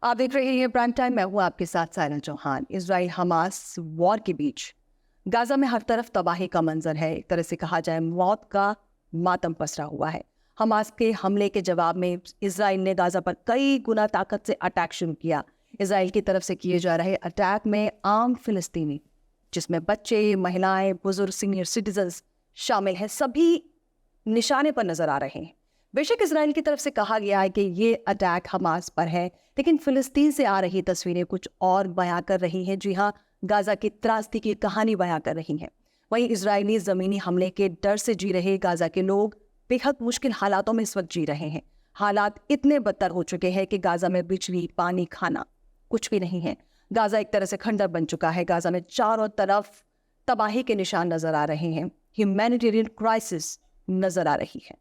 आप देख रहे हैं प्राइम टाइम। मैं हूं आपके साथ Saina Chauhan. Israel Hamas war के बीच गाजा में हर तरफ तबाही का मंजर है। एक तरह से कहा जाए मौत का मातम पसरा हुआ है। हमास के हमले के जवाब में इजराइल ने गाजा पर कई गुना ताकत से अटैक शुरू किया। इजराइल की तरफ से किए जा रहे अटैक में आम फिलिस्तीनी, जिसमें बच्चे, महिलाएं, बुजुर्ग, सीनियर सिटीजन्स शामिल हैं, सभी निशाने पर नजर आ रहे हैं। बेशक इजराइल की तरफ से कहा गया है कि ये अटैक हमास पर है, लेकिन फिलिस्तीन से आ रही तस्वीरें कुछ और बयां कर रही हैं। जी हाँ, गाजा की त्रासदी की कहानी बयां कर रही हैं। वहीं इजरायली जमीनी हमले के डर से जी रहे गाजा के लोग बेहद मुश्किल हालातों में इस वक्त जी रहे हैं। हालात इतने बदतर हो चुके हैं कि गाजा में बिजली, पानी, खाना कुछ भी नहीं है। गाजा एक तरह से खंडर बन चुका है। गाजा में चारों तरफ तबाही के निशान नजर आ रहे हैं। ह्यूमैनिटेरियन क्राइसिस नजर आ रही है।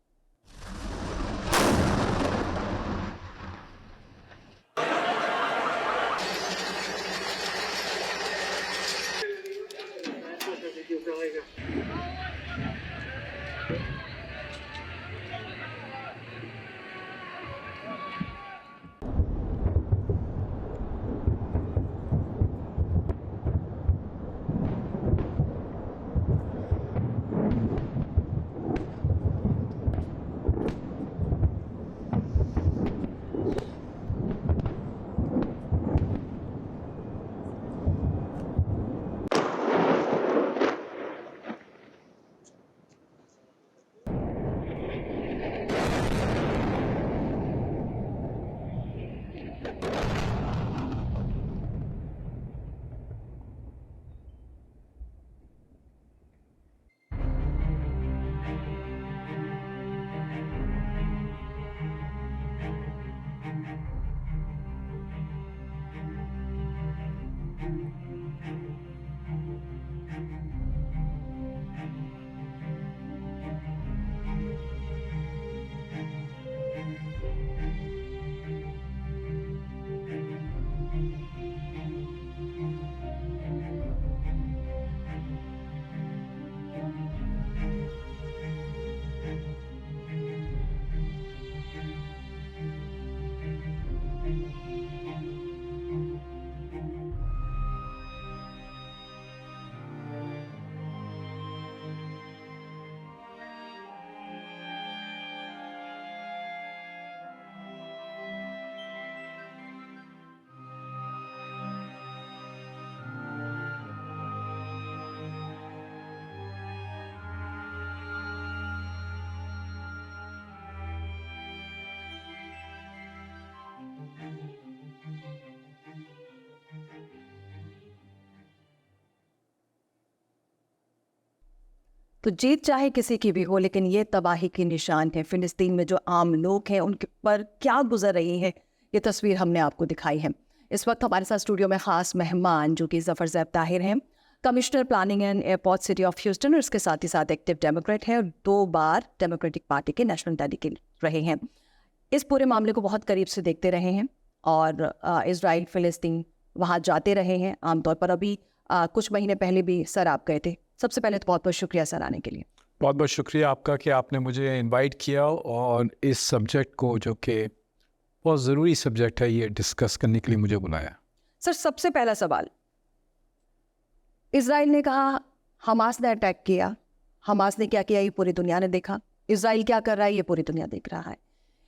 तो जीत चाहे किसी की भी हो, लेकिन ये तबाही के निशान है। फिलिस्तीन में जो आम लोग हैं उनके पर क्या गुजर रही है, ये तस्वीर हमने आपको दिखाई है। इस वक्त हमारे साथ स्टूडियो में खास मेहमान जो कि जफर जैब ताहिर हैं, commissioner planning and airport city of Houston, और इसके साथ ही साथ एक्टिव डेमोक्रेट हैं और 2 बार डेमोक्रेटिक पार्टी के नेशनल डेलीगेट रहे हैं। इस पूरे मामले को बहुत करीब से देखते रहे हैं और इजराइल फिलिस्तीन वहाँ जाते रहे हैं आमतौर पर। अभी कुछ महीने पहले भी सर आप गए थे। सबसे पहले तो बहुत बहुत शुक्रिया सर आने के लिए। बहुत बहुत शुक्रिया आपका कि आपने मुझे इनवाइट किया और इस सब्जेक्ट को, जो कि बहुत ज़रूरी सब्जेक्ट है, ये डिस्कस करने के लिए मुझे बुलाया। सर, सबसे पहला सवाल, इजराइल ने कहा हमास ने अटैक किया। हमास ने क्या किया ये पूरी दुनिया ने देखा। इजराइल क्या कर रहा है ये पूरी दुनिया देख रहा है।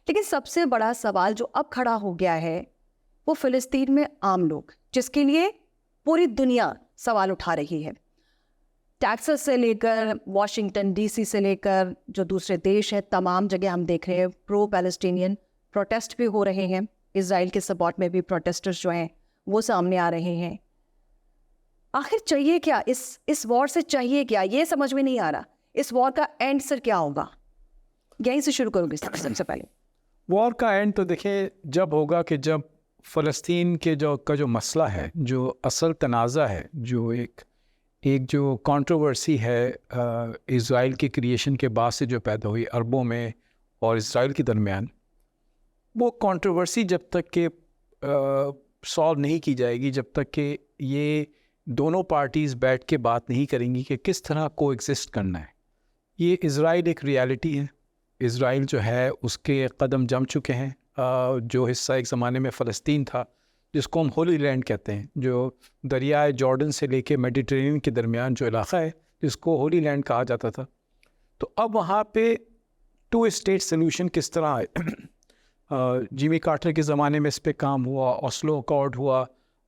लेकिन सबसे बड़ा सवाल जो अब खड़ा हो गया है वो फिलिस्तीन में आम लोग, जिसके लिए पूरी दुनिया सवाल उठा रही है। टेक्सास से लेकर वॉशिंगटन डीसी से लेकर जो दूसरे देश हैं, तमाम जगह हम देख रहे हैं प्रो पैलेस्टीनियन प्रोटेस्ट भी हो रहे हैं। इजराइल के सपोर्ट में भी प्रोटेस्टर्स जो हैं वो सामने आ रहे हैं। आखिर चाहिए क्या इस वॉर से? चाहिए क्या, ये समझ में नहीं आ रहा। इस वॉर का एंड सर क्या होगा? यहीं से शुरू करूँगी सबसे पहले। वॉर का एंड तो देखिए जब होगा कि जब फ़लस्तीन के जो मसला है, जो असल तनाज़ा है, जो एक जो कंट्रोवर्सी है इज़राइल की क्रिएशन के बाद से जो पैदा हुई अरबों में और इज़राइल के दरमियान, वो कंट्रोवर्सी जब तक के सॉल्व नहीं की जाएगी, जब तक कि ये दोनों पार्टीज़ बैठ के बात नहीं करेंगी कि किस तरह को एग्जिस्ट करना है। ये इज़राइल एक रियलिटी है। इज़राइल जो है उसके कदम जम चुके हैं। जो हिस्सा एक ज़माने में फ़लस्तीन था जिसको हम होली लैंड कहते हैं, जो दरियाए जॉर्डन से लेके मेडिटेरेनियन के दरमियान जो इलाका है जिसको होली लैंड कहा जाता था। तो अब वहाँ पे 2 स्टेट सोल्यूशन किस तरह आए। जिमी कार्टर के ज़माने में इस पे काम हुआ, ओस्लो अकॉर्ड हुआ,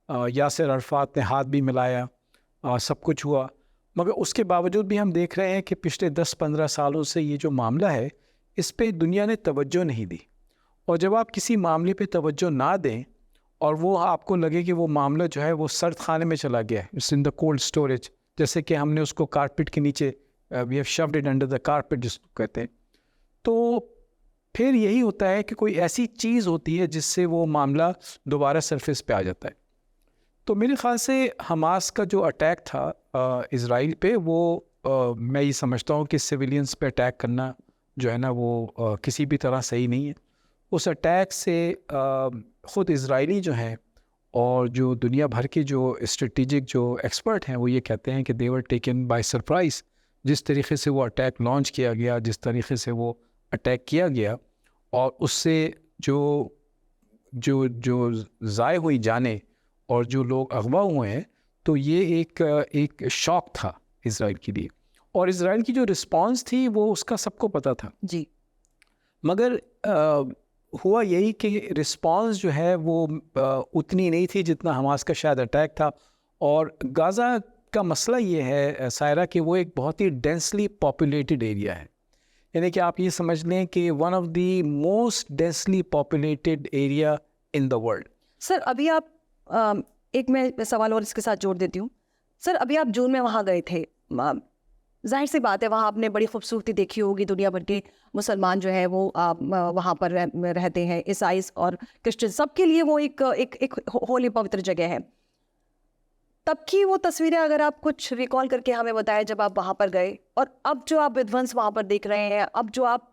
यासिर अरफात ने हाथ भी मिलाया, सब कुछ हुआ, मगर उसके बावजूद भी हम देख रहे हैं कि पिछले 10-15 सालों से ये जो मामला है इस पे दुनिया ने तवज्जो नहीं दी। और जब आप किसी मामले पे तवज्जो ना दें और वो आपको लगे कि वो मामला जो है वो सर्द खाने में चला गया है, it's in the cold storage, जैसे कि हमने उसको कारपेट के नीचे, we have shoved it under the carpet जिसको कहते हैं, तो फिर यही होता है कि कोई ऐसी चीज़ होती है जिससे वो मामला दोबारा सरफेस पे आ जाता है। तो मेरे ख़्याल से हमास का जो अटैक था इज़राइल पे, वो मैं ये समझता हूँ कि सिविलियंस पे अटैक करना जो है ना वो किसी भी तरह सही नहीं है। उस अटैक से ख़ुद इज़राइली जो हैं और जो दुनिया भर के जो स्ट्रेटिजिक जो एक्सपर्ट हैं वो ये कहते हैं कि दे वर टेकन बाय सरप्राइज़। जिस तरीके से वो अटैक लॉन्च किया गया, जिस तरीके से वो अटैक किया गया, और उससे जो जो जो ज़ाय हुई जाने और जो लोग अगवा हुए हैं, तो ये एक शॉक था इज़राइल के लिए। और इज़राइल की जो रिस्पांस थी वो उसका सबको पता था जी। मगर हुआ यही कि रिस्पांस जो है वो उतनी नहीं थी जितना हमास का शायद अटैक था। और गाज़ा का मसला ये है सायरा कि वो एक बहुत ही डेंसली पॉपुलेटेड एरिया है, यानी कि आप ये समझ लें कि one of the most densely populated area in the world. Sir अभी आप एक मैं सवाल और इसके साथ जोड़ देती हूँ। सर अभी आप जून में वहाँ गए थे, जाहिर सी बात है वहाँ आपने बड़ी खूबसूरती देखी होगी, दुनिया भर के मुसलमान जो है वो वहाँ पर रहते हैं, ईसाई और क्रिश्चियन, सबके लिए वो एक होली पवित्र जगह है। तब की वो तस्वीरें अगर आप कुछ रिकॉल करके हमें बताएं जब आप वहाँ पर गए, और अब जो आप विध्वंस वहाँ पर देख रहे हैं, अब जो आप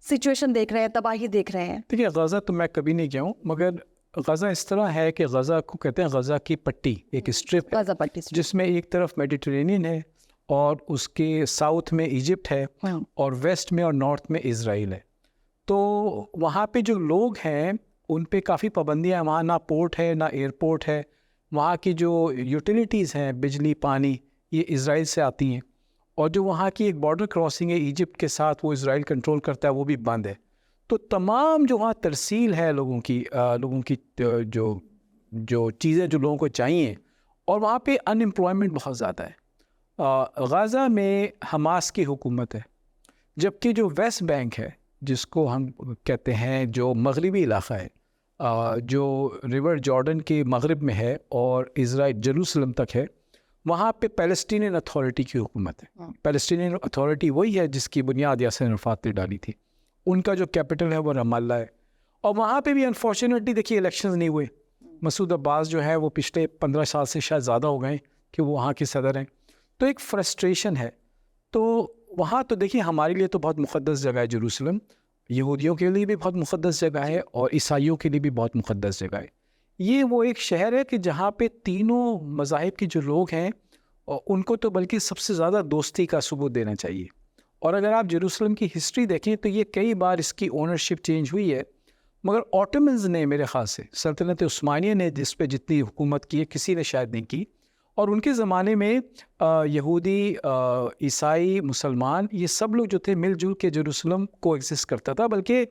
सिचुएशन देख रहे हैं, तबाही देख रहे हैं। देखिए गज़ा तो मैं कभी नहीं गया हूँ, मगर गज़ा इस तरह है कि गज़ा को कहते हैं गज़ा की पट्टी, एक स्ट्रिप गाज़ा पट्टी जिसमें एक तरफ मेडिटेरेनियन है और उसके साउथ में इजिप्ट है और वेस्ट में और नॉर्थ में इज़राइल है। तो वहाँ पे जो लोग हैं उन पे काफ़ी पाबंदियाँ, वहाँ ना पोर्ट है ना एयरपोर्ट है, वहाँ की जो यूटिलिटीज़ हैं, बिजली पानी, ये इज़राइल से आती हैं, और जो वहाँ की एक बॉर्डर क्रॉसिंग है इजिप्ट के साथ, वो इज़राइल कंट्रोल करता है, वो भी बंद है। तो तमाम जो वहाँ तरसील है लोगों की जो चीज़ें जो लोगों को चाहिए, और वहाँ पे अनएम्प्लॉयमेंट बहुत ज़्यादा है। गाज़ा में हमास की हुकूमत है, जबकि जो वेस्ट बैंक है जिसको हम कहते हैं जो मगरबी इलाक़ा है, जो रिवर जॉर्डन के मगरब में है और इज़राइल जेरूसलम तक है, वहाँ पे पैलेस्टीनियन अथॉरिटी की हुकूमत है। पैलेस्टीनियन अथॉरिटी वही है जिसकी बुनियाद यासिर अरफात ने डाली थी। उनका जो कैपिटल है वो रमाल्ला है, और वहाँ पे भी अनफॉर्चुनेटली देखिए इलेक्शंस नहीं हुए। मसूद अब्बास जो है वो पिछले 15 साल से शायद ज़्यादा हो गए कि वो वहाँ के सदर हैं, तो एक फ्रस्ट्रेशन है। तो वहाँ तो देखिए हमारे लिए तो बहुत मुक़द्दस जगह है जेरूसलम, यहूदियों के लिए भी बहुत मुक़द्दस जगह है और ईसाइयों के लिए भी बहुत मुक़द्दस जगह है। ये वो एक शहर है कि जहाँ पे तीनों मज़ाहिब के जो लोग हैं उनको तो बल्कि सबसे ज़्यादा दोस्ती का सबूत देना चाहिए। और अगर आप जेरूसलम की हिस्ट्री देखें तो ये कई बार इसकी ओनरशिप चेंज हुई है, मगर ऑटोमन्स ने, मेरे ख़्याल से सल्तनत उस्मानिया ने जिस पे जितनी हुकूमत की है किसी ने शायद नहीं की। और उनके ज़माने में यहूदी, ईसाई, मुसलमान, ये सब लोग जो थे मिलजुल के जेरूसलम को एग्जिस्ट करता था। बल्कि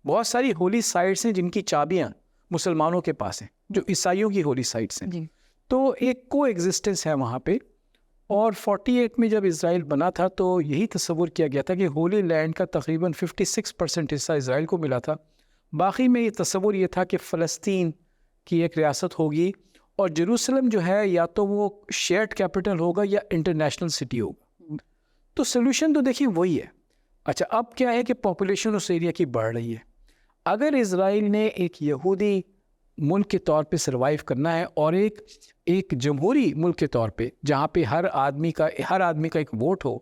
बहुत सारी होली साइट्स हैं जिनकी चाबियाँ मुसलमानों के पास हैं, जो ईसाइयों की होली साइट्स हैं। तो एक को एग्जिस्टेंस है वहाँ पे। और 48 में जब इज़राइल बना था तो यही तस्वुर किया गया था कि होली लैंड का तकरीबन 56% हिस्सा इज़राइल को मिला था। बाकी में ये तस्वुर ये था कि फ़लस्तीन की एक रियासत होगी, और जेरूसलम जो है या तो वो शेयर्ड कैपिटल होगा या इंटरनेशनल सिटी होगा। तो सोल्यूशन तो देखिए वही है। अच्छा, अब क्या है कि पॉपुलेशन उस एरिया की बढ़ रही है। अगर इज़राइल ने एक यहूदी मुल्क के तौर पे सरवाइव करना है और एक जमहूरी मुल्क के तौर पे जहाँ पे हर आदमी का एक वोट हो,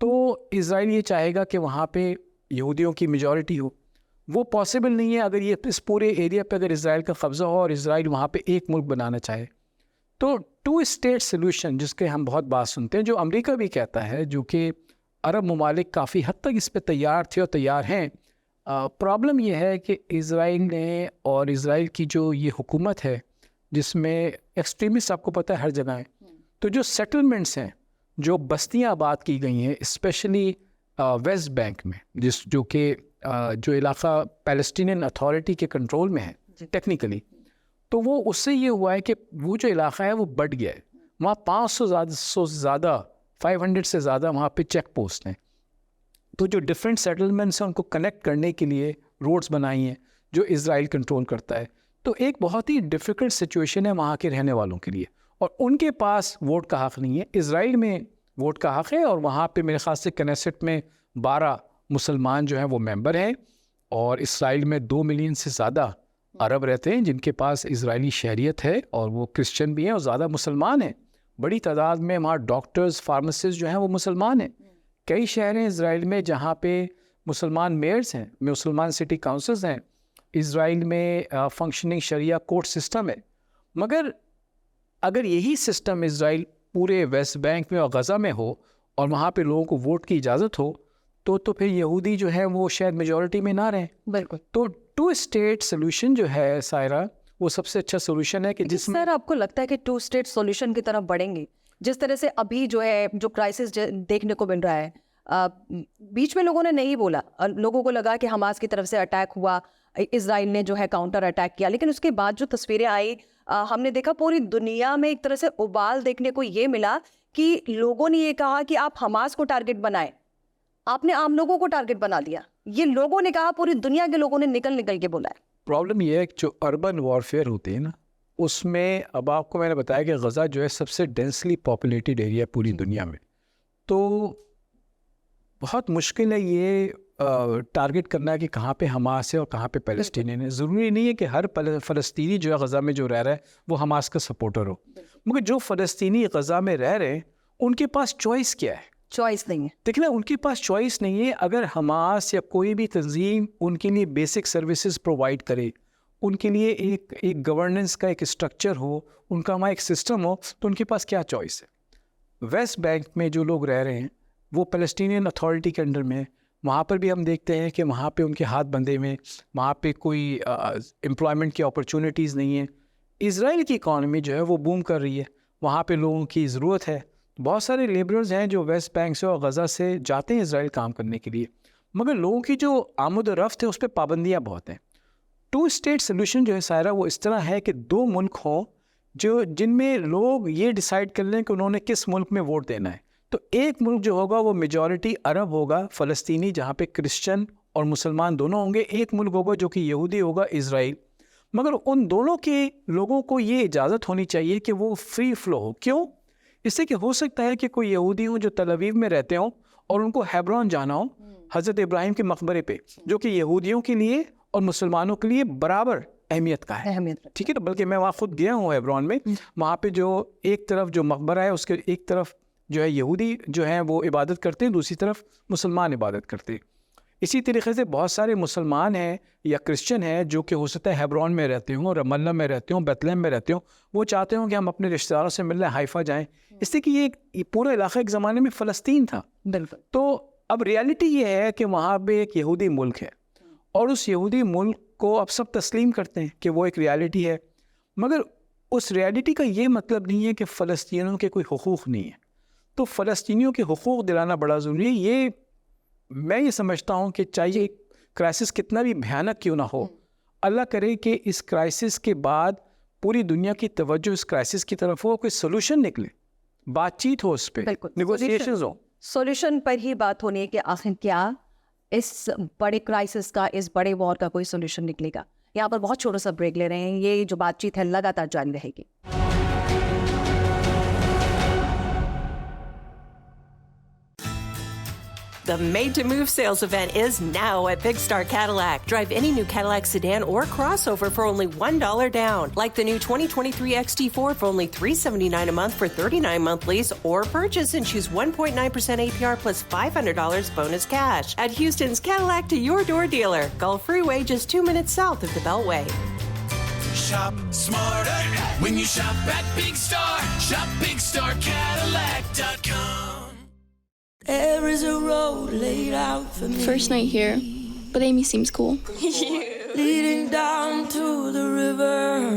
तो इज़राइल ये चाहेगा कि वहाँ पे यहूदियों की मेजॉरिटी हो। वो पॉसिबल नहीं है अगर ये इस पूरे एरिया पे अगर इज़राइल का कब्ज़ा हो और इज़राइल वहाँ पे एक मुल्क बनाना चाहे। तो 2 स्टेट सोल्यूशन जिसके हम बहुत बात सुनते हैं, जो अमेरिका भी कहता है, जो कि अरब ममालिक काफ़ी हद तक इस पे तैयार थे और तैयार हैं, प्रॉब्लम ये है कि इज़राइल ने और इज़राइल की जो ये हुकूमत है जिसमें एक्सट्रीमिस्ट आपको पता है हर जगह है, तो जो सेटलमेंट्स हैं, जो बस्तियां आबाद की गई हैं स्पेशली वेस्ट बैंक में, जो कि जो इलाका पैलेस्टीनियन अथॉरिटी के कंट्रोल में है टेक्निकली, तो वो उससे ये हुआ है कि वो जो इलाका है वो बढ़ गया है। वहाँ 500 से ज़्यादा 500 से ज़्यादा वहाँ पे चेक पोस्ट हैं। तो जो डिफरेंट सेटलमेंट्स हैं उनको कनेक्ट करने के लिए रोड्स बनाई हैं जो इज़राइल कंट्रोल करता है। तो एक बहुत ही डिफ़िकल्ट सिचुएशन है वहाँ के रहने वालों के लिए, और उनके पास वोट का हक़ नहीं है। इज़राइल में वोट का हक़ है, और वहाँ पे मेरे ख़्याल से कनेसेट में 12 मुसलमान जो हैं वो मेंबर हैं, और इज़राइल में 2 मिलियन से ज़्यादा अरब रहते हैं जिनके पास इज़राइली शहरियत है, और वो क्रिश्चियन भी हैं और ज़्यादा मुसलमान हैं। बड़ी तादाद में वहाँ डॉक्टर्स, फार्मासिस्ट जो हैं वो मुसलमान हैं। कई शहर हैं इज़राइल में जहाँ पे मुसलमान मेयर्स हैं, मुसलमान सिटी काउंसिल्स हैं। इज़राइल में फंक्शनिंग शरिया कोर्ट सिस्टम है। मगर अगर यही सिस्टम इज़राइल पूरे वेस्ट बैंक में और गज़ा में हो और वहाँ पे लोगों को वोट की इजाज़त हो, तो फिर यहूदी जो है वो शायद मेजॉरिटी में ना रहें। बिल्कुल। तो 2 स्टेट सोल्यूशन जो है सायरा, वो सबसे अच्छा सोल्यूशन है कि जिसमें सर आपको लगता है कि 2 स्टेट सॉल्यूशन की तरफ बढ़ेंगे? जिस तरह से अभी जो है जो क्राइसिस देखने को मिल रहा है, बीच में लोगों ने नहीं बोला, लोगों को लगा कि हमास की तरफ से अटैक हुआ, इजराइल ने जो है काउंटर अटैक किया, लेकिन उसके बाद जो तस्वीरें आई, हमने देखा पूरी दुनिया में एक तरह से उबाल देखने को ये मिला कि लोगों ने ये कहा कि आप हमास को टारगेट बनाएं, आपने आम लोगों को टारगेट बना दिया। ये लोगों ने कहा, पूरी दुनिया के लोगों ने निकल के बोला है। प्रॉब्लम ये है कि जो अर्बन वॉरफेयर होती है ना, उसमें अब आपको मैंने बताया कि गज़ा जो है सबसे डेंसली पॉपुलेटेड एरिया पूरी दुनिया में, तो बहुत मुश्किल है ये टारगेट करना कि कहाँ पे हमास है और कहाँ पे पैलेस्टीनियन है। ज़रूरी नहीं है कि हर फ़लस्तीनी जो है गज़ा में जो रह रहा है वो हमास का सपोर्टर हो, मगर जो फ़लस्तीनी गज़ा में रह रहे हैं उनके पास चॉइस क्या है? चॉइस नहीं है। देखिए ना, उनके पास चॉइस नहीं है। अगर हमास या कोई भी तंजीम उनके लिए बेसिक सर्विसेज प्रोवाइड करे, उनके लिए एक गवर्नेंस का एक स्ट्रक्चर हो, उनका वहाँ एक सिस्टम हो, तो उनके पास क्या चॉइस है? वेस्ट बैंक में जो लोग रह रहे हैं वो पैलेस्टीनियन अथॉरिटी के अंडर में, वहाँ पर भी हम देखते हैं कि वहाँ पे उनके हाथ बंधे हुए, वहाँ पे कोई एम्प्लॉयमेंट की अपॉर्चुनिटीज़ नहीं है। इज़राइल की इकॉनमी जो है वो बूम कर रही है, वहाँ पे लोगों की ज़रूरत है। बहुत सारे लेबरर्स हैं जो वेस्ट बैंक से और गज़ा से जाते हैं इज़राइल काम करने के लिए, मगर लोगों की जो आमद और रफ्त है उस पर पाबंदियाँ बहुत हैं। 2 स्टेट सोल्यूशन जो है सायरा, वो इस तरह है कि 2 मुल्क हों जिनमें लोग ये डिसाइड कर लें कि उन्होंने किस मुल्क में वोट देना है। तो एक मुल्क जो होगा वो मेजॉरिटी अरब होगा, फ़लस्तीनी, जहाँ पे क्रिश्चियन और मुसलमान दोनों होंगे। एक मुल्क होगा जो कि यहूदी होगा, इज़राइल। मगर उन दोनों के लोगों को ये इजाज़त होनी चाहिए कि वो फ्री फ्लो हो। क्यों? इससे कि हो सकता है कि कोई यहूदी हो जो तल अवीव में रहते हों और उनको हेब्रोन जाना हो, हज़रत इब्राहिम के मकबरे पे, जो कि यहूदियों के लिए और मुसलमानों के लिए बराबर अहमियत का है। ठीक है, तो बल्कि मैं वहाँ खुद गया हूँ हेब्रोन में। वहाँ पे जो एक तरफ जो मकबरा है उसके एक तरफ जो है यहूदी जो हैं वो इबादत करते हैं, दूसरी तरफ मुसलमान इबादत करते हैं। इसी तरीके से बहुत सारे मुसलमान हैं या क्रिश्चियन हैं जो कि हो सकता है हेब्रोन में रहते हों, रमल्ला में रहते हों, बेथलेहम में रहते हों, वो चाहते हों कि हम अपने रिश्तेदारों से मिलने हाइफा जाएं, इसलिए कि ये पूरा इलाका एक ज़माने में फ़लस्तीन था। बिल्कुल। तो अब रियलिटी ये है कि वहाँ पे एक यहूदी मुल्क है, और उस यहूदी मुल्क को अब सब तस्लीम करते हैं कि वो एक रियलिटी है, मगर उस रियलिटी का ये मतलब नहीं है कि फ़लस्तीनियों के कोई हुकूक़ नहीं है। तो फ़लस्तीनियों के हुकूक़ दिलाना बड़ा ज़रूरी है। ये मैं ये समझता हूँ कि चाहे क्राइसिस कितना भी भयानक क्यों ना हो, अल्लाह करे कि इस क्राइसिस के बाद पूरी दुनिया की तवज्जो इस क्राइसिस की तरफ हो, कोई सोल्यूशन निकले, बातचीत हो उस पर, नेगोशिएशंस हो। सोल्यूशन पर ही बात होनी है कि आखिर क्या इस बड़े क्राइसिस का, इस बड़े वॉर का कोई सोल्यूशन निकलेगा। यहाँ पर बहुत छोटा सा ब्रेक ले रहे हैं। ये जो बातचीत है लगातार जारी रहेगी। The Made to Move sales event is now at Big Star Cadillac. Drive any new Cadillac sedan or crossover for only $1 down, like the new 2023 XT4 for only $379 a month for 39-month lease, or purchase and choose 1.9% APR plus $500 bonus cash at Houston's Cadillac to Your Door dealer. Gulf Freeway, just 2 minutes south of the Beltway. Shop smarter when you shop at Big Star. Shop BigStarCadillac.com. There is a road laid out for me. First night here, but Amy seems cool. Leading down to the river.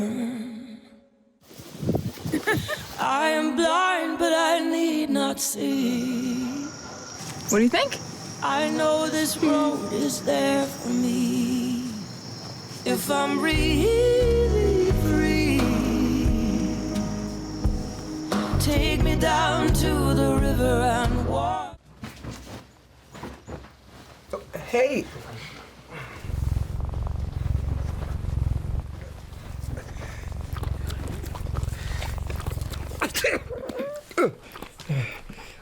I am blind, but I need not see. What do you think? I know this road is there for me. If I'm really free, take me down to the river and walk. Hey!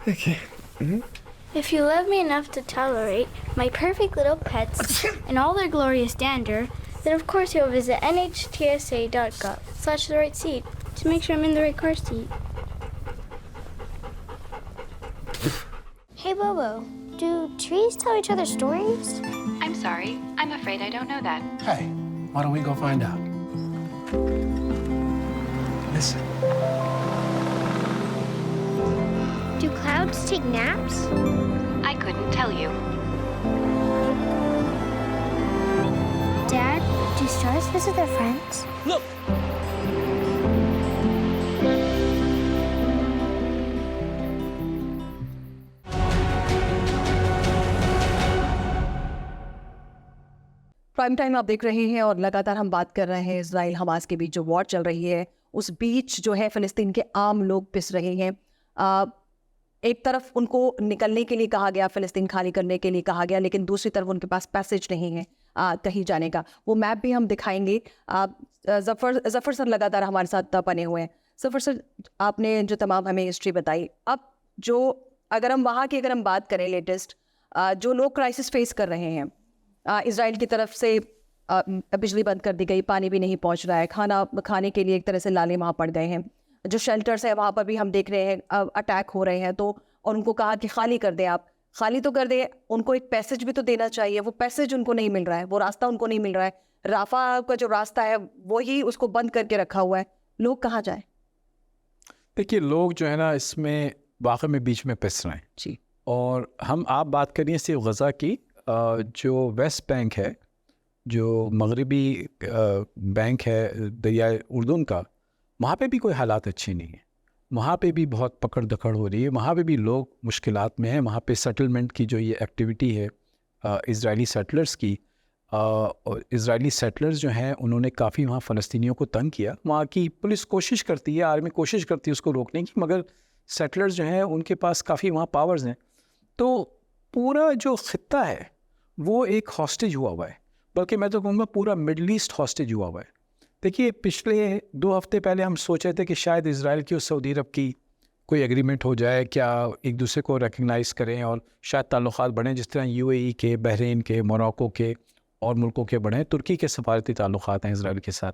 Okay. If you love me enough to tolerate my perfect little pets and all their glorious dander, then of course you'll visit nhtsa.gov/the-right-seat to make sure I'm in the right car seat. Hey Bobo, do trees tell each other stories? I'm sorry. I'm afraid I don't know that. Hey, why don't we go find out? Listen. Do clouds take naps? I couldn't tell you. Dad, do stars visit their friends? Look! Prime time आप देख रहे हैं और लगातार हम बात कर रहे हैं इजराइल हमास के बीच जो वॉर चल रही है उस बीच जो है फ़लस्तीन के आम लोग पिस रहे हैं। एक तरफ उनको निकलने के लिए कहा गया, फ़लस्तीन खाली करने के लिए कहा गया, लेकिन दूसरी तरफ उनके पास पैसेज नहीं है कहीं जाने का। वो मैप भी हम दिखाएंगे। ज़फ़र सर लगातार हमारे साथ बने हुए हैं। ज़फ़र सर, आपने जो तमाम हमें हिस्ट्री बताई, अब जो अगर हम वहाँ की बात करें लेटेस्ट, जो लोग क्राइसिस फेस कर रहे हैं, इजराइल की तरफ से बिजली बंद कर दी गई, पानी भी नहीं पहुंच रहा है, खाने के लिए एक तरह से लाले वहाँ पड़ गए हैं। जो शेल्टर्स है वहाँ पर भी हम देख रहे हैं अटैक हो रहे हैं, तो और उनको कहा कि खाली कर दें, आप खाली तो कर दें, उनको एक पैसेज भी तो देना चाहिए। वो पैसेज उनको नहीं मिल रहा है, वो रास्ता उनको नहीं मिल रहा है। राफा का जो रास्ता है वो ही उसको बंद करके रखा हुआ है। लोग कहाँ जाए? देखिए, लोग जो है ना इसमें वाकई में बीच में पिस रहे हैं जी। और आप बात करिए सिर्फ गज़ा की, जो वेस्ट बैंक है, जो मगरबी बैंक है दरिया उर्दून का, वहाँ पे भी कोई हालात अच्छे नहीं है। वहाँ पे भी बहुत पकड़ दकड़ हो रही है, वहाँ पे भी लोग मुश्किलात में हैं। वहाँ पे सेटलमेंट की जो ये एक्टिविटी है इज़राइली सेटलर्स की, और इज़राइली सेटलर्स जो हैं उन्होंने काफ़ी वहाँ फ़लस्तीनियों को तंग किया। वहाँ की पुलिस कोशिश करती है, आर्मी कोशिश करती है उसको रोकने की, मगर सेटलर्स जो हैं उनके पास काफ़ी वहाँ पावर्स हैं। तो पूरा जो ख़ित्ता है वो एक हॉस्टेज हुआ हुआ है, बल्कि मैं तो कहूँगा पूरा मिडल ईस्ट हॉस्टेज हुआ हुआ है। देखिए, पिछले 2 हफ्ते पहले हम सोच रहे थे कि शायद इज़राइल की और सऊदी अरब की कोई एग्रीमेंट हो जाए, क्या एक दूसरे को रिकग्नाइज़ करें और शायद ताल्लुक़ात बढ़ें, जिस तरह यूएई के, बहरीन के, मोरक्को के और मुल्कों के बढ़ें। तुर्की के सफारती ताल्लुक़ात हैं इज़राइल के साथ।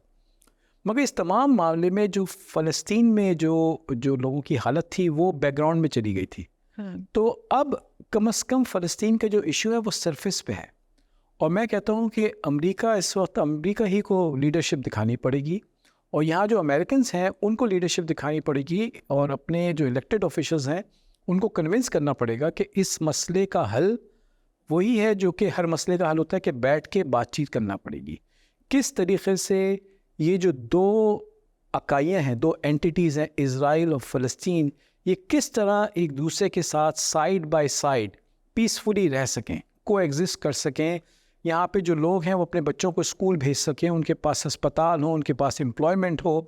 मगर इस तमाम मामले में जो फ़लस्तीन में जो लोगों की हालत थी वो बैकग्राउंड में चली गई थी। तो अब कम से कम फ़लस्तीन का जो इशू है वो सरफेस पे है, और मैं कहता हूँ कि अमेरिका इस वक्त अमेरिका ही को लीडरशिप दिखानी पड़ेगी, और यहाँ जो अमेरिकन्स हैं उनको लीडरशिप दिखानी पड़ेगी, और अपने जो इलेक्टेड ऑफिशल्स हैं उनको कन्विंस करना पड़ेगा कि इस मसले का हल वही है जो कि हर मसले का हल होता है, कि बैठ के बातचीत करना पड़ेगी। किस तरीके से ये जो 2 इकाइयाँ हैं, 2 एंटिटीज़ हैं, इज़राइल और फ़लस्तीन, ये किस तरह एक दूसरे के साथ साइड बाय साइड पीसफुली रह सकें, कोएग्जिस्ट कर सकें। यहाँ पे जो लोग हैं वो अपने बच्चों को स्कूल भेज सकें, उनके पास अस्पताल हो, उनके पास एम्प्लॉयमेंट हो,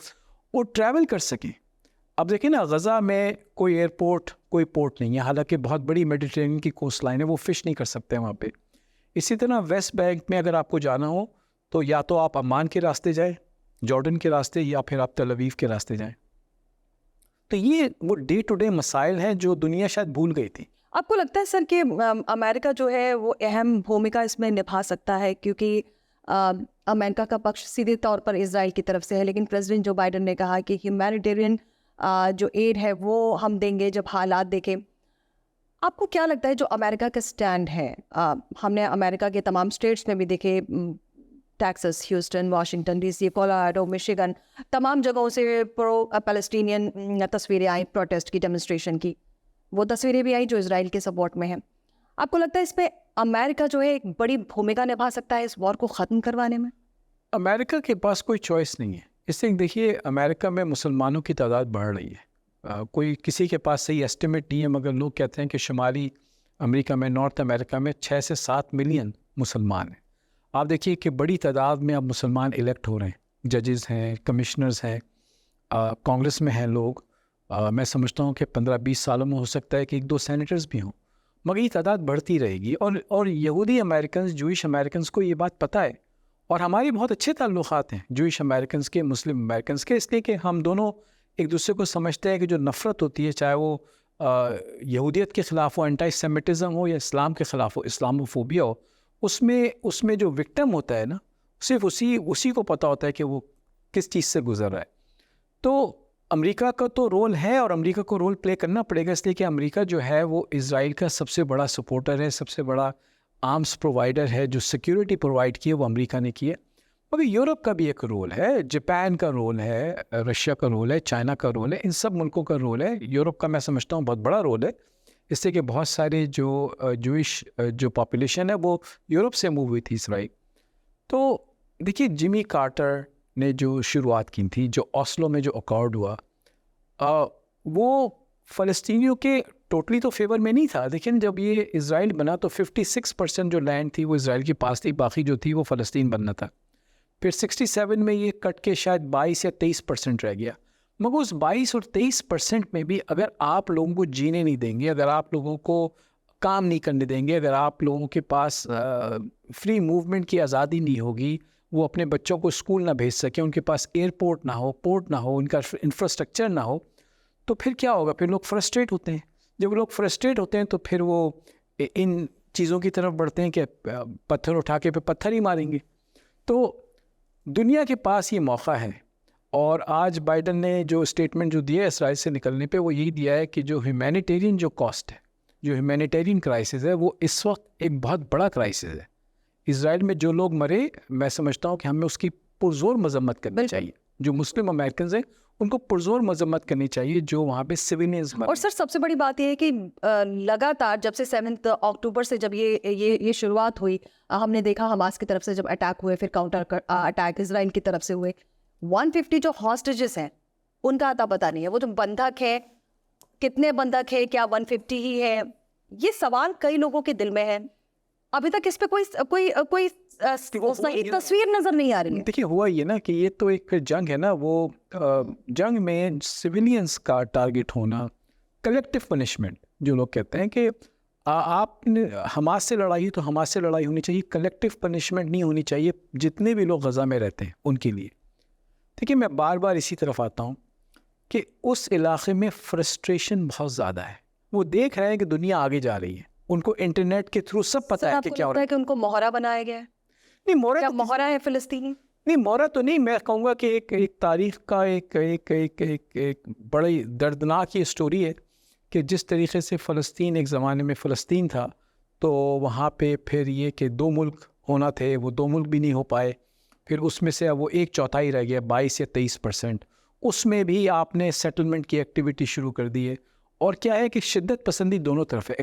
वो ट्रैवल कर सकें। अब देखिए ना, गज़ा में कोई एयरपोर्ट, कोई पोर्ट नहीं है, हालांकि बहुत बड़ी मेडिटेरेनियन की कोस्ट लाइन है, वो फ़िश नहीं कर सकते हैं वहाँ पे। इसी तरह वेस्ट बैंक में अगर आपको जाना हो तो या तो आप अम्मान के रास्ते जाएँ, जॉर्डन के रास्ते, या फिर आप तल अवीव के रास्ते जाएँ। तो ये वो डे टू डे मसाइल हैं जो दुनिया शायद भूल गई थी। आपको लगता है सर कि अमेरिका जो है वो अहम भूमिका इसमें निभा सकता है, क्योंकि अमेरिका का पक्ष सीधे तौर पर इजराइल की तरफ से है, लेकिन प्रेसिडेंट जो बाइडन ने कहा कि ह्यूमैनिटेरियन जो एड है वो हम देंगे जब हालात देखें। आपको क्या लगता है जो अमेरिका का स्टैंड है? हमने अमेरिका के तमाम स्टेट्स में भी देखे, Texas, Houston, Washington DC, Colorado, Michigan, तमाम जगहों से प्रो पैलेस्टीनियन तस्वीरें आई, प्रोटेस्ट की, डेमोन्स्ट्रेशन की। वो तस्वीरें भी आई जो इजराइल के सपोर्ट में हैं। आपको लगता है इस पे अमेरिका जो है एक बड़ी भूमिका निभा सकता है इस वॉर को ख़त्म करवाने में? अमेरिका के पास कोई चॉइस नहीं है। इससे देखिए अमेरिका में मुसलमानों की तादाद बढ़ रही है। कोई किसी के पास सही एस्टिमेट नहीं है, मगर लोग कहते हैं कि शुमाली अमेरिका में, नॉर्थ अमेरिका में 6 से 7 मिलियन मुसलमान हैं। आप देखिए कि बड़ी तादाद में अब मुसलमान इलेक्ट हो रहे हैं, जजेस हैं, कमिश्नर्स हैं, कांग्रेस में हैं लोग। मैं समझता हूँ कि 15-20 सालों में हो सकता है कि 1-2 सेनेटर्स भी हों, मगर ये तादाद बढ़ती रहेगी। और यहूदी अमेरिकन, जूइश अमेरिकन को ये बात पता है, और हमारे बहुत अच्छे ताल्लुक़ात हैं जूइश अमेरिकन के, मुस्लिम अमेरिकन के, इसलिए कि हम दोनों एक दूसरे को समझते हैं कि जो नफ़रत होती है, चाहे वो यहूदियत के ख़िलाफ़ हो, एंटी सेमिटिज़म हो, या इस्लाम के ख़िलाफ़ हो, इस्लामोफोबिया हो, उसमें जो विक्टिम होता है ना, सिर्फ उसी को पता होता है कि वो किस चीज़ से गुज़र रहा है। तो अमेरिका का तो रोल है, और अमेरिका को रोल प्ले करना पड़ेगा, इसलिए कि अमेरिका जो है वो इज़राइल का सबसे बड़ा सपोर्टर है, सबसे बड़ा आर्म्स प्रोवाइडर है। जो सिक्योरिटी प्रोवाइड की है वो अमेरिका ने की है। मगर यूरोप का भी एक रोल है, जापान का रोल है, रशिया का रोल है, चाइना का रोल है, इन सब मुल्कों का रोल है। यूरोप का मैं समझता हूँ बहुत बड़ा रोल है, इससे कि बहुत सारे जो जूइश जो पॉपुलेशन है वो यूरोप से मूव हुई थी इसराइल। तो देखिए जिमी कार्टर ने जो शुरुआत की थी, जो ओस्लो में जो अकॉर्ड हुआ, वो फ़लस्तीनियों के टोटली तो फेवर में नहीं था। लेकिन जब ये इज़राइल बना तो 56% जो लैंड थी वो इज़राइल के पास थी, बाकी जो थी वो फ़लस्तीन बनना था। फिर 67 में ये कट के शायद 22 या 23% रह गया। मगर उस 22 और 23% में भी अगर आप लोगों को जीने नहीं देंगे, अगर आप लोगों को काम नहीं करने देंगे, अगर आप लोगों के पास फ्री मूवमेंट की आज़ादी नहीं होगी, वो अपने बच्चों को स्कूल ना भेज सकें, उनके पास एयरपोर्ट ना हो, पोर्ट ना हो, उनका इंफ्रास्ट्रक्चर ना हो, तो फिर क्या होगा? फिर लोग फ्रस्ट्रेट होते हैं। जब लोग फ्रस्ट्रेट होते हैं तो फिर वो इन चीज़ों की तरफ बढ़ते हैं कि पत्थर उठा के पे पत्थर ही मारेंगे। तो दुनिया के पास ये मौका है, और आज बाइडन ने जो स्टेटमेंट जो दिया है इसराइल से निकलने पे, वो यही दिया है कि जो ह्यूमैनिटेरियन जो कॉस्ट है, जो ह्यूमैनिटेरियन क्राइसिस है, वो इस वक्त एक बहुत बड़ा क्राइसिस है। इसराइल में जो लोग मरे, मैं समझता हूँ कि हमें उसकी पुरजोर मजम्मत करनी चाहिए। जो मुस्लिम अमेरिकन हैं उनको पुरजोर मजम्मत करनी चाहिए, जो वहाँ पे सिविलियंस मरे। और सर सबसे बड़ी बात यह है कि लगातार जब से 7 अक्टूबर से जब ये शुरुआत हुई, हमने देखा हमास की तरफ से जब अटैक हुए, फिर काउंटर अटैक इसराइल की तरफ से हुए। 150 जो हॉस्टेजेस हैं उनका अता पता नहीं है। वो जो बंधक है, कितने बंधक है, क्या 150 ही है, ये सवाल कई लोगों के दिल में है। अभी तक इस पे कोई सही तस्वीर नजर नहीं आ रही है। देखिए हुआ ये ना कि ये तो एक जंग है ना, वो जंग में सिविलियंस का टारगेट होना, कलेक्टिव पनिशमेंट, जो लोग कहते हैं कि आपने हमास से लड़ाई है तो हमास से लड़ाई होनी चाहिए, कलेक्टिव पनिशमेंट नहीं होनी चाहिए जितने भी लोग गज़ा में रहते हैं उनके लिए। देखिए मैं बार बार इसी तरफ आता हूँ कि उस इलाके में फ्रस्ट्रेशन बहुत ज़्यादा है। वो देख रहे हैं कि दुनिया आगे जा रही है, उनको इंटरनेट के थ्रू सब पता है कि क्या हो रहा है। कि उनको मोहरा बनाया गया है? नहीं, मोहरा क्या मोहरा है फिलिस्तीनी? नहीं, मोहरा तो नहीं। मैं कहूँगा कि एक तारीख का एक बड़ी दर्दनाक ये स्टोरी है कि जिस तरीके से फ़लस्तीन एक ज़माने में फ़लस्तीन था, तो वहाँ पे फिर ये कि 2 मुल्क होना थे, वो 2 मुल्क भी नहीं हो पाए। फिर उसमें से अब वो 1/4 रह गया, 22 या 23%। उसमें भी आपने सेटलमेंट की एक्टिविटी शुरू कर दी है। और क्या है कि शिद्दत पसंदी दोनों तरफ है,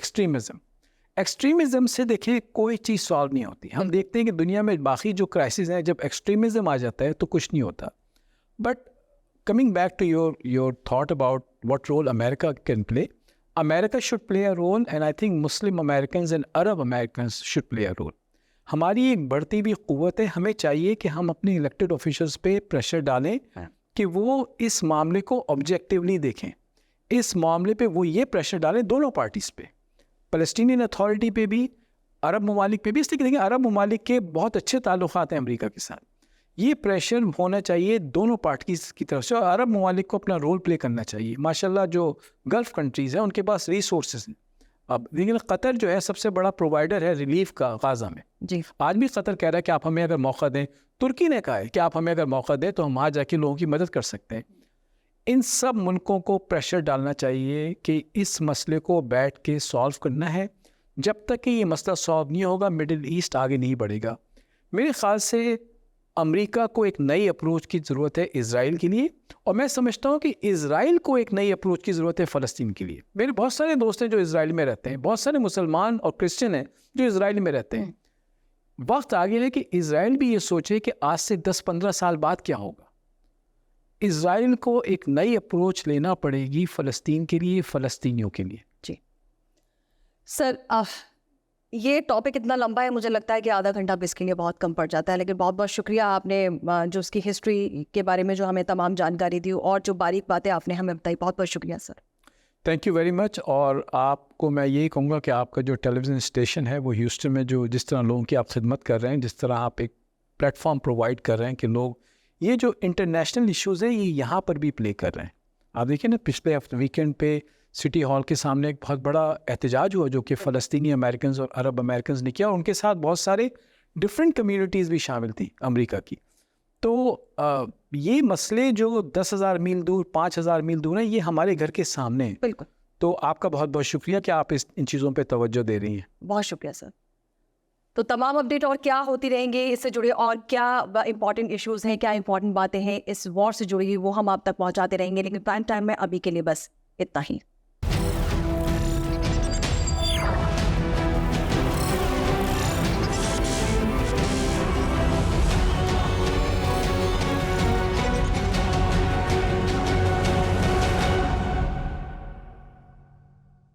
एक्सट्रीमिज़म से देखिए कोई चीज़ सॉल्व नहीं होती। हम देखते हैं कि दुनिया में बाकी जो क्राइसिस हैं, जब एक्सट्रीमिज़म आ जाता है तो कुछ नहीं होता। But coming back to your thought about what role America can play, America should play a role, and I think Muslim American and Arab American should play a role. हमारी एक बढ़ती हुई क़ुव्वत है, हमें चाहिए कि हम अपने इलेक्टेड ऑफिशियल्स पे प्रेशर डालें कि वो इस मामले को ऑब्जेक्टिवली देखें। इस मामले पे वो ये प्रेशर डालें दोनों पार्टीज़ पे, फ़लस्तीनियन अथॉरिटी पे भी, अरब ममालिक पे भी। इसलिए देखिए अरब ममालिक के बहुत अच्छे ताल्लुक़ात हैं अमेरिका के साथ। ये प्रेशर होना चाहिए दोनों पार्टीज़ की तरफ से, और अरब ममालिक को अपना रोल प्ले करना चाहिए। माशाल्लाह जो गल्फ़ कंट्रीज़ हैं उनके पास रिसोर्सेज हैं। अब लेकिन कतर जो है सबसे बड़ा प्रोवाइडर है रिलीफ का गाज़ा में। जी, आज भी कतर कह रहा है कि आप हमें अगर मौका दें, तुर्की ने कहा है कि आप हमें अगर मौका दें तो हम वहाँ जाके लोगों की मदद कर सकते हैं। इन सब मुल्कों को प्रेशर डालना चाहिए कि इस मसले को बैठ के सॉल्व करना है। जब तक कि ये मसला सॉल्व नहीं होगा, मिडिल ईस्ट आगे नहीं बढ़ेगा। मेरे ख़्याल से अमेरिका को एक नई अप्रोच की ज़रूरत है इज़राइल के लिए, और मैं समझता हूँ कि इज़राइल को एक नई अप्रोच की ज़रूरत है फ़लस्तीन के लिए। मेरे बहुत सारे दोस्त हैं जो इज़राइल में रहते हैं, बहुत सारे मुसलमान और क्रिश्चियन हैं जो इज़राइल में रहते हैं। वक्त आ गया है कि इज़राइल भी ये सोचे कि आज से 10-15 साल बाद क्या होगा। इज़राइल को एक नई अप्रोच लेना पड़ेगी फ़लस्तीन के लिए, फ़लस्तीनियों के लिए। जी सर, ये टॉपिक इतना लंबा है, मुझे लगता है कि आधा घंटा अब इसके लिए बहुत कम पड़ जाता है, लेकिन बहुत बहुत शुक्रिया आपने जो उसकी हिस्ट्री के बारे में जो हमें तमाम जानकारी दी और जो बारीक बातें आपने हमें बताई, बहुत बहुत शुक्रिया sir. Thank you very much. और आपको मैं यही कहूँगा कि आपका जो टेलीविज़न स्टेशन है वो ह्यूस्टन में जो जिस तरह लोगों की आप खिदमत कर रहे हैं, जिस तरह आप एक प्लेटफॉर्म प्रोवाइड कर रहे हैं कि लोग ये जो इंटरनेशनल इश्यूज़ हैं ये यहाँ पर भी प्ले कर रहे हैं। आप देखिए ना, पिछले हफ्ते वीकेंड पे सिटी हॉल के सामने एक बहुत बड़ा एहतजाज हुआ जो कि फ़लस्तीनी अमेरिकन और अरब अमेरिकन ने किया, और उनके साथ बहुत सारे डिफरेंट कम्युनिटीज़ भी शामिल थी अमेरिका की। तो ये मसले जो 10,000 मील दूर, 5,000 मील दूर हैं, ये हमारे घर के सामने हैं। बिल्कुल। तो आपका बहुत बहुत शुक्रिया कि आप इन चीज़ों पे तवज्जो दे रही हैं। बहुत शुक्रिया सर। तो तमाम अपडेट और क्या होती रहेंगे इससे जुड़े, और क्या इंपॉर्टेंट इश्यूज़ हैं, क्या इंपॉर्टेंट बातें हैं इस वॉर से जुड़ी हुई, वो हम आप तक पहुंचाते रहेंगे, लेकिन प्राइम टाइम में अभी के लिए बस इतना ही।